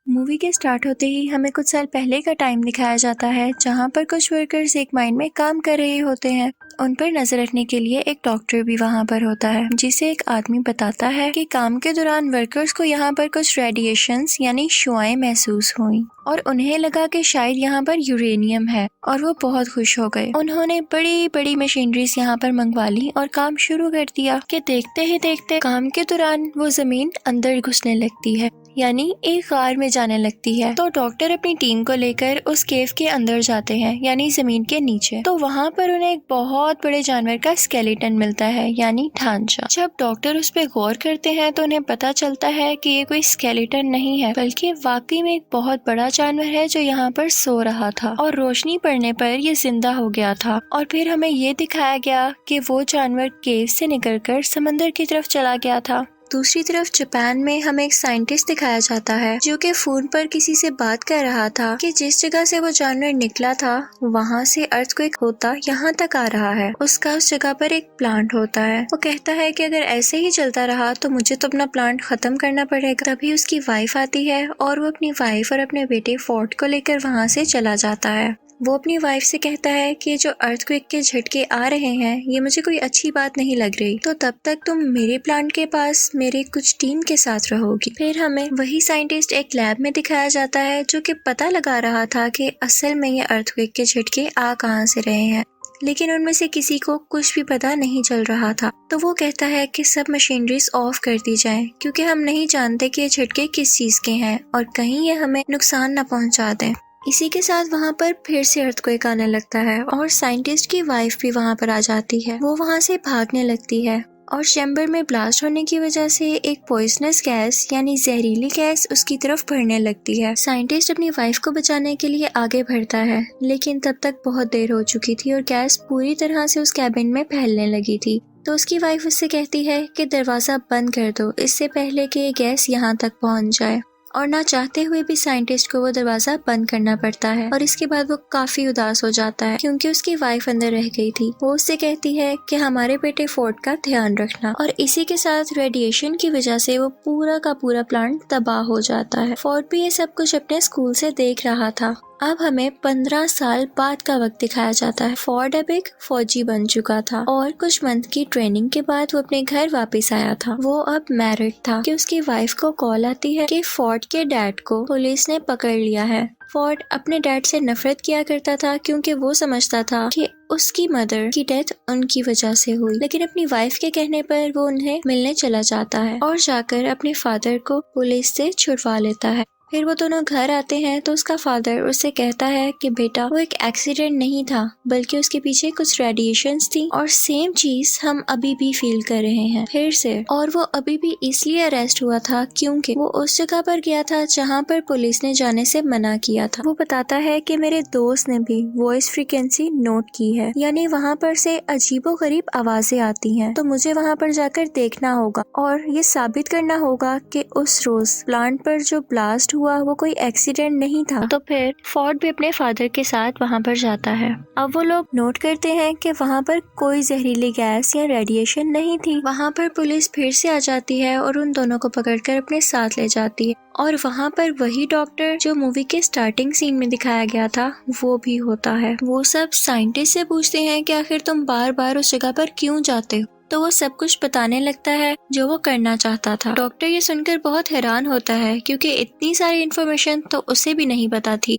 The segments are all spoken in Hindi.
मूवी के स्टार्ट होते ही हमें कुछ साल पहले का टाइम दिखाया जाता है, जहाँ पर कुछ वर्कर्स एक माइन में काम कर रहे होते हैं। उन पर नजर रखने के लिए एक डॉक्टर भी वहाँ पर होता है, जिसे एक आदमी बताता है कि काम के दौरान वर्कर्स को यहाँ पर कुछ रेडिएशंस यानी शुआएं महसूस हुई और उन्हें लगा कि शायद यहाँ पर यूरेनियम है, और वो बहुत खुश हो गए। उन्होंने बड़ी बड़ी मशीनरीज यहाँ पर मंगवा ली और काम शुरू कर दिया कि देखते ही देखते काम के दौरान वो जमीन अंदर घुसने लगती है, यानी एक गार में जाने लगती है। तो डॉक्टर अपनी टीम को लेकर उस केव के अंदर जाते हैं, यानी जमीन के नीचे। तो वहाँ पर उन्हें एक बहुत बड़े जानवर का स्केलेटन मिलता है, यानी ढांचा। जब डॉक्टर उस पर गौर करते हैं तो उन्हें पता चलता है कि ये कोई स्केलेटन नहीं है, बल्कि वाकई में एक बहुत बड़ा जानवर है जो यहाँ पर सो रहा था और रोशनी पड़ने पर ये जिंदा हो गया था। और फिर हमें ये दिखाया गया कि वो जानवर केव से निकलकर समंदर की तरफ चला गया था। दूसरी तरफ जापान में हमें एक साइंटिस्ट दिखाया जाता है जो कि फोन पर किसी से बात कर रहा था कि जिस जगह से वो जानवर निकला था वहाँ से अर्थक्वेक होता यहाँ तक आ रहा है। उसका उस जगह पर एक प्लांट होता है। वो कहता है कि अगर ऐसे ही चलता रहा तो मुझे तो अपना प्लांट खत्म करना पड़ेगा। तभी उसकी वाइफ आती है और वो अपनी वाइफ और अपने बेटे फोर्ट को लेकर वहाँ से चला जाता है। वो अपनी वाइफ से कहता है कि जो अर्थक्वेक के झटके आ रहे हैं ये मुझे कोई अच्छी बात नहीं लग रही, तो तब तक तुम मेरे प्लांट के पास मेरे कुछ टीम के साथ रहोगी। फिर हमें वही साइंटिस्ट एक लैब में दिखाया जाता है जो कि पता लगा रहा था कि असल में ये अर्थक्वेक के झटके आ कहाँ से रहे हैं, लेकिन उनमें से किसी को कुछ भी पता नहीं चल रहा था। तो वो कहता है कि सब मशीनरीज ऑफ कर दी जाएं, क्योंकि हम नहीं जानते कि ये झटके किस चीज के हैं और कहीं ये हमें नुकसान न पहुंचा दें। इसी के साथ वहाँ पर फिर से अर्थक्वेक आने लगता है और साइंटिस्ट की वाइफ भी वहाँ पर आ जाती है। वो वहाँ से भागने लगती है और चैम्बर में ब्लास्ट होने की वजह से एक पॉइजनस गैस यानी जहरीली गैस उसकी तरफ बढ़ने लगती है। साइंटिस्ट अपनी वाइफ को बचाने के लिए आगे बढ़ता है, लेकिन तब तक बहुत देर हो चुकी थी और गैस पूरी तरह से उस कैबिन में फैलने लगी थी। तो उसकी वाइफ उससे कहती है कि दरवाजा बंद कर दो इससे पहले कि ये गैस यहाँ तक पहुँच जाए, और ना चाहते हुए भी साइंटिस्ट को वो दरवाजा बंद करना पड़ता है। और इसके बाद वो काफी उदास हो जाता है क्योंकि उसकी वाइफ अंदर रह गई थी। वो उससे कहती है कि हमारे बेटे फोर्ट का ध्यान रखना, और इसी के साथ रेडिएशन की वजह से वो पूरा का पूरा प्लांट तबाह हो जाता है। फोर्ट भी ये सब कुछ अपने स्कूल से देख रहा था। अब हमें 15 साल बाद का वक्त दिखाया जाता है। फोर्ड अब एक फौजी बन चुका था और कुछ मंथ की ट्रेनिंग के बाद वो अपने घर वापस आया था। वो अब मैरिड था कि उसकी वाइफ को कॉल आती है कि फोर्ड के डैड को पुलिस ने पकड़ लिया है। फोर्ड अपने डैड से नफरत किया करता था क्योंकि वो समझता था कि उसकी मदर की डेथ उनकी वजह से हुई, लेकिन अपनी वाइफ के कहने पर वो उन्हें मिलने चला जाता है और जाकर अपने फादर को पुलिस से छुड़वा लेता है। फिर वो दोनों घर आते हैं तो उसका फादर उससे कहता है कि बेटा वो एक एक्सीडेंट नहीं था, बल्कि उसके पीछे कुछ रेडिएशंस थी और सेम चीज हम अभी भी फील कर रहे हैं फिर से। और वो अभी भी इसलिए अरेस्ट हुआ था क्योंकि वो उस जगह पर गया था जहाँ पर पुलिस ने जाने से मना किया था। वो बताता है कि मेरे दोस्त ने भी वॉइस फ्रीक्वेंसी नोट की है, यानी वहाँ पर से अजीबोगरीब आवाजें आती हैं, तो मुझे वहाँ पर जाकर देखना होगा और ये साबित करना होगा कि उस रोज प्लांट पर जो ब्लास्ट हुआ वो कोई एक्सीडेंट नहीं था। तो फिर फोर्ड भी अपने फादर के साथ वहाँ पर जाता है। अब वो लोग नोट करते हैं कि वहाँ पर कोई जहरीली गैस या रेडिएशन नहीं थी। वहाँ पर पुलिस फिर से आ जाती है और उन दोनों को पकड़कर अपने साथ ले जाती है, और वहाँ पर वही डॉक्टर जो मूवी के स्टार्टिंग सीन में दिखाया गया था वो भी होता है। वो सब साइंटिस्ट से पूछते हैं कि आखिर तुम बार बार उस जगह पर क्यों जाते हो, तो वो सब कुछ बताने लगता है जो वो करना चाहता था। डॉक्टर ये सुनकर बहुत हैरान होता है क्योंकि इतनी सारी इन्फॉर्मेशन तो उसे भी नहीं पता थी।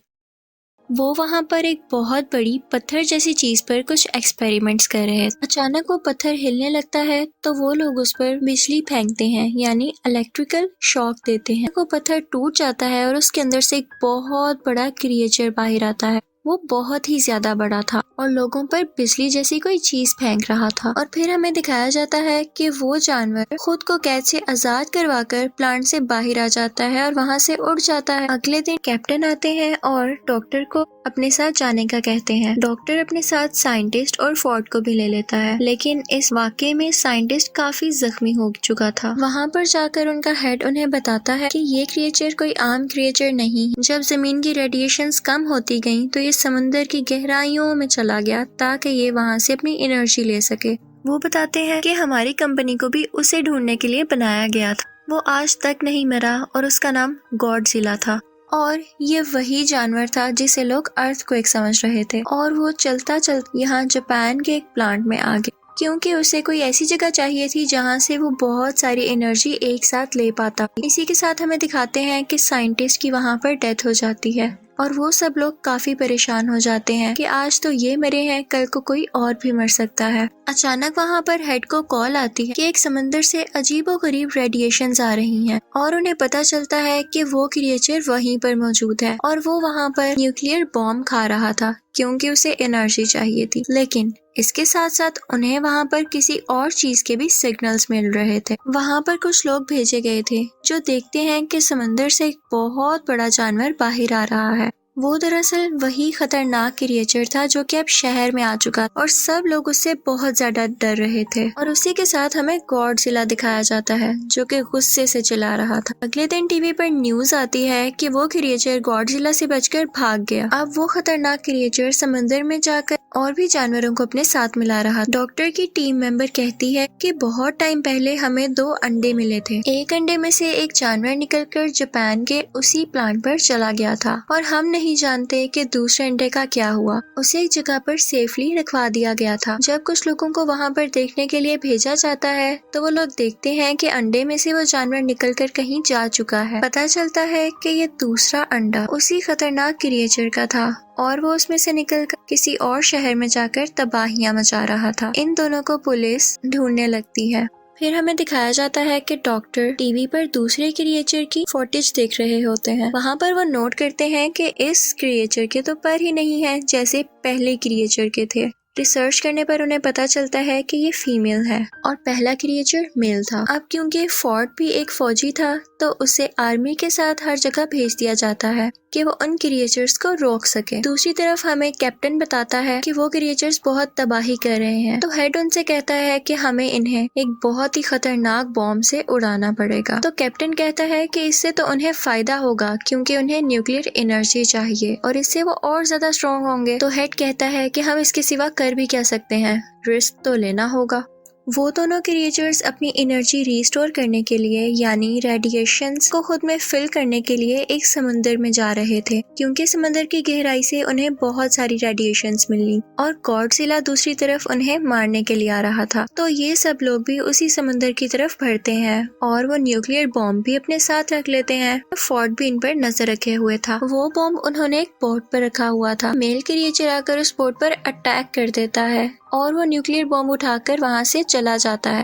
वो वहाँ पर एक बहुत बड़ी पत्थर जैसी चीज पर कुछ एक्सपेरिमेंट्स कर रहे हैं। अचानक वो पत्थर हिलने लगता है तो वो लोग उस पर बिजली फेंकते हैं, यानी इलेक्ट्रिकल शॉक देते हैं। वो पत्थर टूट जाता है और उसके अंदर से एक बहुत बड़ा क्रिएचर बाहर आता है। वो बहुत ही ज्यादा बड़ा था और लोगों पर बिजली जैसी कोई चीज फेंक रहा था। और फिर हमें दिखाया जाता है कि वो जानवर खुद को कैद से आजाद करवाकर प्लांट से बाहर आ जाता है और वहाँ से उड़ जाता है। अगले दिन कैप्टन आते हैं और डॉक्टर को अपने साथ जाने का कहते हैं। डॉक्टर अपने साथ साइंटिस्ट और फोर्ड को भी ले लेता है, लेकिन इस वाकये में साइंटिस्ट काफी जख्मी हो चुका था। वहाँ पर जाकर उनका हेड उन्हें बताता है कि ये क्रिएचर कोई आम क्रिएचर नहीं है। जब जमीन की रेडिएशंस कम होती गई तो ये समुंदर की गहराइयों में चला गया ताकि ये वहाँ से अपनी एनर्जी ले सके। वो बताते हैं कि हमारी कंपनी को भी उसे ढूंढने के लिए बनाया गया था। वो आज तक नहीं मरा और उसका नाम गॉडजिला था। और ये वही जानवर था जिसे लोग अर्थक्वेक समझ रहे थे, और वो चलता चलता यहाँ जापान के एक प्लांट में आ गया, क्योंकि उसे कोई ऐसी जगह चाहिए थी जहाँ से वो बहुत सारी एनर्जी एक साथ ले पाता। इसी के साथ हमें दिखाते हैं कि साइंटिस्ट की वहाँ पर डेथ हो जाती है और वो सब लोग काफी परेशान हो जाते हैं कि आज तो ये मरे हैं, कल को कोई और भी मर सकता है। अचानक वहाँ पर हेड को कॉल आती है कि एक समंदर से अजीबोगरीब रेडिएशंस आ रही हैं और उन्हें पता चलता है कि वो क्रिएचर वहीं पर मौजूद है और वो वहाँ पर न्यूक्लियर बॉम्ब खा रहा था क्योंकि उसे एनर्जी चाहिए थी। लेकिन इसके साथ साथ उन्हें वहाँ पर किसी और चीज के भी सिग्नल्स मिल रहे थे। वहाँ पर कुछ लोग भेजे गए थे जो देखते हैं कि समंदर से एक बहुत बड़ा जानवर बाहर आ रहा है। वो दरअसल वही खतरनाक क्रिएचर था जो कि अब शहर में आ चुका और सब लोग उससे बहुत ज्यादा डर रहे थे। और उसी के साथ हमें गॉडजिला दिखाया जाता है जो कि गुस्से से चिल्ला रहा था। अगले दिन टीवी पर न्यूज आती है कि वो क्रिएचर गॉडजिला से बचकर भाग गया। अब वो खतरनाक क्रिएचर समंदर में जाकर और भी जानवरों को अपने साथ मिला रहा। डॉक्टर की टीम मेंबर कहती है कि बहुत टाइम पहले हमें 2 अंडे मिले थे। एक अंडे में से एक जानवर निकलकर जापान के उसी प्लांट पर चला गया था और हम नहीं जानते कि दूसरे अंडे का क्या हुआ। उसे एक जगह पर सेफली रखवा दिया गया था। जब कुछ लोगों को वहाँ पर देखने के लिए भेजा जाता है तो वो लोग देखते हैं कि अंडे में से वो जानवर निकलकर कहीं जा चुका है। पता चलता है कि ये दूसरा अंडा उसी खतरनाक क्रिएचर का था और वो उसमें से निकलकर किसी और शहर में जाकर तबाहियां मचा रहा था। इन दोनों को पुलिस ढूंढने लगती है। फिर हमें दिखाया जाता है कि डॉक्टर टीवी पर दूसरे क्रिएचर की फुटेज देख रहे होते हैं। वहाँ पर वो नोट करते हैं कि इस क्रिएचर के तो पर ही नहीं है जैसे पहले क्रिएचर के थे। रिसर्च करने पर उन्हें पता चलता है कि ये फीमेल है और पहला क्रिएचर मेल था। अब क्योंकि फोर्ड भी एक फौजी था तो उसे आर्मी के साथ हर जगह भेज दिया जाता है कि वो उन क्रिएचर्स को रोक सके। दूसरी तरफ हमें कैप्टन बताता है कि वो क्रिएचर्स बहुत तबाही कर रहे हैं, तो हेड उनसे कहता है कि हमें इन्हें एक बहुत ही खतरनाक बॉम्ब से उड़ाना पड़ेगा। तो कैप्टन कहता है कि इससे तो उन्हें फायदा होगा क्योंकि उन्हें न्यूक्लियर एनर्जी चाहिए और इससे वो और ज्यादा स्ट्रॉन्ग होंगे। तो हेड कहता है कि हम इसके सिवा कर भी क्या सकते हैं, रिस्क तो लेना होगा। वो दोनों क्रिएचर्स अपनी एनर्जी रिस्टोर करने के लिए यानी रेडिएशंस को खुद में फिल करने के लिए एक समुंदर में जा रहे थे क्योंकि समुंदर की गहराई से उन्हें बहुत सारी रेडिएशंस मिली और गॉडजिला दूसरी तरफ उन्हें मारने के लिए आ रहा था। तो ये सब लोग भी उसी समुंदर की तरफ बढ़ते हैं और वो न्यूक्लियर बॉम्ब भी अपने साथ रख लेते हैं। फोर्ड भी इन पर नजर रखे हुए था। वो बॉम्ब उन्होंने एक बोट पर रखा हुआ था। मेल क्रिएचर आकर उस बोट पर अटैक कर देता है और वो न्यूक्लियर बॉम्ब उठाकर वहां से चला जाता है।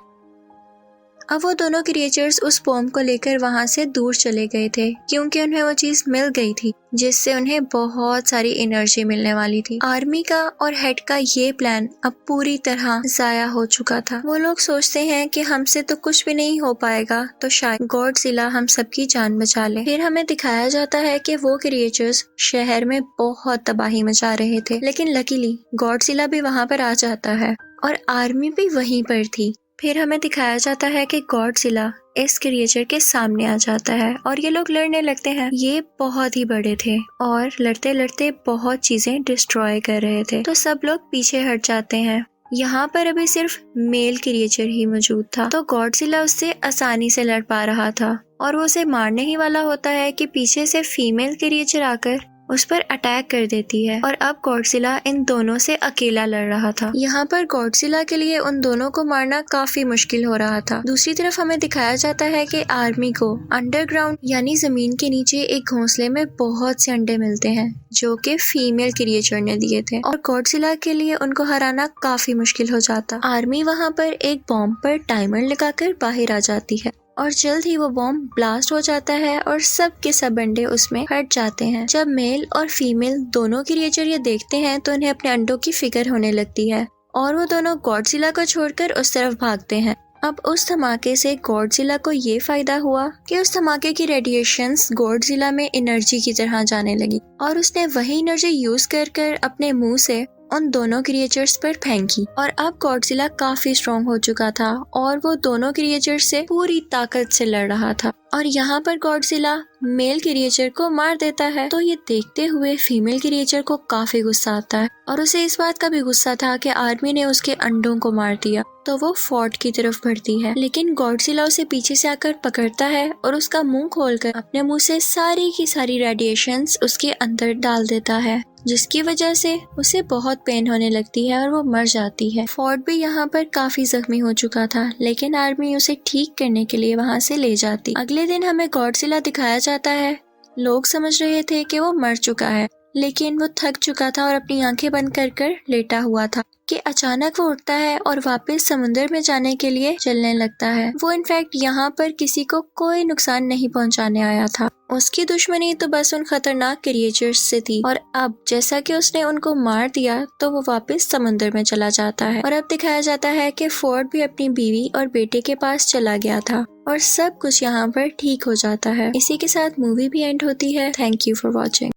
अब वो दोनों क्रिएचर्स उस बॉम्ब को लेकर वहां से दूर चले गए थे क्योंकि उन्हें वो चीज मिल गई थी जिससे उन्हें बहुत सारी एनर्जी मिलने वाली थी। आर्मी का और हेड का ये प्लान अब पूरी तरह जाया हो चुका था। वो लोग सोचते हैं कि हमसे तो कुछ भी नहीं हो पाएगा तो शायद गॉडजिला हम सबकी जान बचा ले। फिर हमें दिखाया जाता है कि वो क्रिएचर्स शहर में बहुत तबाही मचा रहे थे, लेकिन लकीली गॉडजिला भी वहां पर आ जाता है और आर्मी भी वहीं पर थी। फिर हमें दिखाया जाता है कि गॉडजिला इस क्रिएचर के सामने आ जाता है और ये लोग लड़ने लगते हैं। ये बहुत ही बड़े थे और लड़ते लड़ते बहुत चीजें डिस्ट्रॉय कर रहे थे, तो सब लोग पीछे हट जाते हैं। यहाँ पर अभी सिर्फ मेल क्रिएचर ही मौजूद था, तो गॉडजिला उससे आसानी से लड़ पा रहा था और वो उसे मारने ही वाला होता है कि पीछे से फीमेल क्रिएचर आकर उस पर अटैक कर देती है और अब गॉडजिला इन दोनों से अकेला लड़ रहा था। यहाँ पर गॉडजिला के लिए उन दोनों को मारना काफी मुश्किल हो रहा था। दूसरी तरफ हमें दिखाया जाता है कि आर्मी को अंडरग्राउंड यानी जमीन के नीचे एक घोंसले में बहुत से अंडे मिलते हैं जो कि फीमेल क्रिएचर ने दिए थे और गॉडजिला के लिए उनको हराना काफी मुश्किल हो जाता। आर्मी वहाँ पर एक बॉम्ब पर टाइमर लगाकर बाहर आ जाती है और जल्द ही वो बॉम्ब ब्लास्ट हो जाता है और सब के सब अंडे उसमें फट जाते हैं। जब मेल और फीमेल दोनों क्रिएचर ये देखते हैं तो उन्हें अपने अंडों की फिक्र होने लगती है और वो दोनों गॉडजिला को छोड़कर उस तरफ भागते हैं। अब उस धमाके से गॉडजिला को ये फायदा हुआ कि उस धमाके की रेडिएशंस गॉडजिला में एनर्जी की तरह जाने लगी और उसने वही एनर्जी यूज कर अपने मुंह से उन दोनों क्रिएचर्स पर फेंकी और अब गॉडजिला काफी स्ट्रॉन्ग हो चुका था और वो दोनों क्रिएचर्स से पूरी ताकत से लड़ रहा था। और यहाँ पर गॉडजिला मेल क्रिएचर को मार देता है। तो ये देखते हुए फीमेल क्रिएचर को काफी गुस्सा आता है और उसे इस बात का भी गुस्सा था कि आर्मी ने उसके अंडों को मार दिया। तो वो फोर्ट की तरफ बढ़ती है, लेकिन गॉडजिला उसे पीछे से आकर पकड़ता है और उसका मुंह खोलकर अपने मुंह से सारी की सारी रेडिएशंस उसके अंदर डाल देता है, जिसकी वजह से उसे बहुत पेन होने लगती है और वो मर जाती है। फोर्ट भी यहाँ पर काफी जख्मी हो चुका था, लेकिन आर्मी उसे ठीक करने के लिए वहाँ से ले जाती। अगले दिन हमें गॉडजिला दिखाया जाता है। लोग समझ रहे थे कि वो मर चुका है, लेकिन वो थक चुका था और अपनी आंखें बंद कर कर लेटा हुआ था कि अचानक वो उठता है और वापस समुद्र में जाने के लिए चलने लगता है। वो इनफैक्ट यहाँ पर किसी को कोई नुकसान नहीं पहुंचाने आया था। उसकी दुश्मनी तो बस उन खतरनाक क्रिएचर्स से थी और अब जैसा कि उसने उनको मार दिया तो वो वापस समुद्र में चला जाता है। और अब दिखाया जाता है कि फोर्ड भी अपनी बीवी और बेटे के पास चला गया था और सब कुछ यहाँ पर ठीक हो जाता है। इसी के साथ मूवी भी एंड होती है। Thank you for watching.